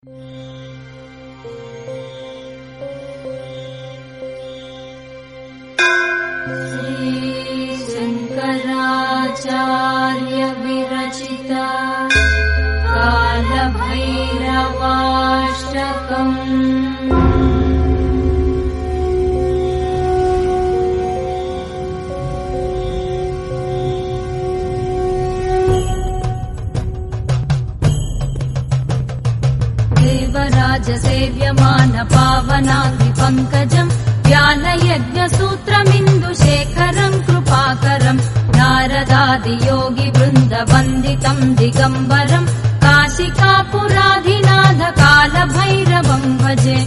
शंकराचार्य विरचिता कालभैरवाष्टकम्। देवराजसेव्यमान पावनाग्निपङ्कजम् ज्ञानयज्ञसूत्रमिन्दुशेखरम् कृपाकरम् नारदादियोगिवृन्दवन्दितम् दिगम्बरम् काशिकापुराधिनाथ कालभैरवम् भजे।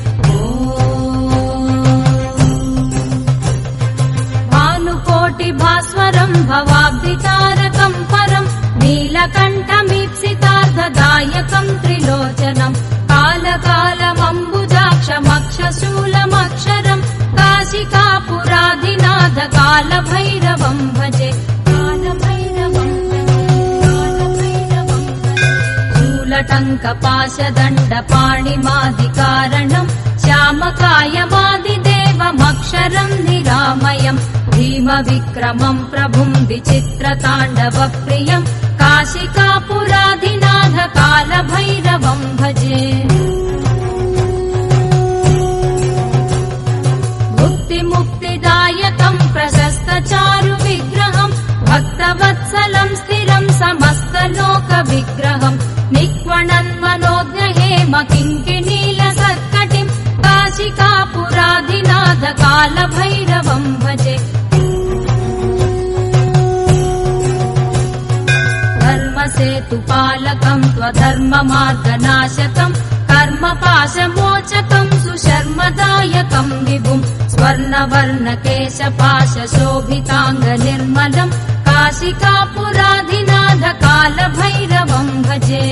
भानुकोटिभास्वरम् भवाब्धितारकम् परम् नीलकण्ठमीप्सितार्थदायकम् त्रिलोचनम् कालकालमम्बुजाक्षमक्षशूलमक्षरम् काशिकापुराधिनाथ कालभैरवम् भजे। शूलटङ्कपाशदण्डपाणिमादिकारणम् श्यामकायमादिदेवमक्षरम् निरामयम् भीमविक्रमम् प्रभुम् विचित्रताण्डवप्रियम् काशिकापुराधिनाथ कालभैरवम् भजे। मुक्तिदायकम् प्रशस्तचारुविग्रहम् भक्तवत्सलम् स्थिरम् समस्तलोकविग्रहम् निक्वणन्मनोज्ञहेम किङ्किणीलसत्कटिम् काशिकापुराधिनाथ कालभैरवम् भजे। धर्मसेतुपालकम् त्वधर्ममार्गनाशकम् कर्मपाशमोचकम् सुशर्मदायकम् विभुम् स्वर्णवर्णकेशपाशशोभिताङ्गनिर्मलम् काशिकापुराधिनाथ कालभैरवम् भजे।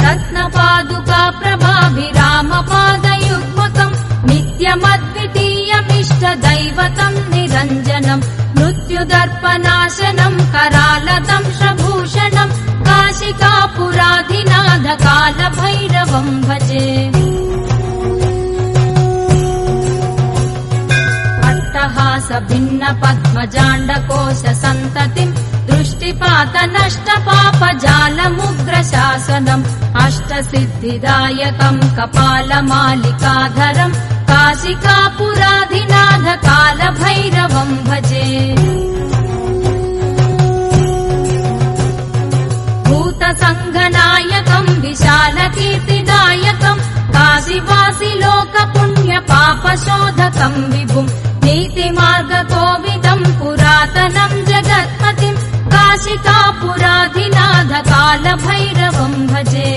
रत्नपादुकाप्रभाभिरामपादयुग्मकम् नित्यमद्वितीयमिष्टदैवतम् निरञ्जनम् मृत्युदर्पनाशनम् करालदंशभूषणम् काशिकापुराधिनाथ कालभैरवम् भजे। अट्टहासभिन्नपद्मजाण्डकोशसन्ततिम् दृष्टिपातनष्टपापजालमुग्रशासनम् अष्टसिद्धिदायकम् कपालमालिकाधरम् काशिकापुराधिनाथ कालभैरवम् भजे। भूतसङ्घनायकम् विशालकीर्तिदायकम् काशीवासि लोकपुण्यपापशोधकम् विभुम् नीतिमार्गकोविदम् पुरातनम् जगत्पतिम् काशिकापुराधिनाथ कालभैरवम् भजे।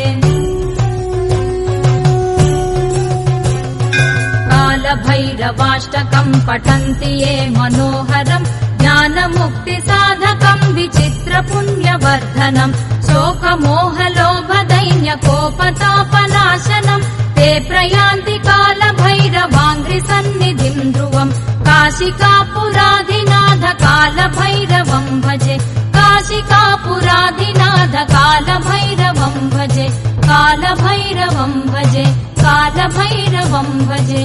कालभैरवाष्टकम् पठन्ति ये मनोहरम् ज्ञानमुक्तिसाधकम् विचित्रपुण्यवर्धनम् शोकमोहलोभदैन्यकोपतापनाशनम् ते प्रयान्ति कालभैरवाङ्घ्रिसन्निधिम् ध्रुवम् काशिकापुराधिनाथ कालभैरवम् भजे। काशिकापुराधिनाथ कालभैरवम् भजे। कालभैरवम् भजे। कालभैरवम् भजे।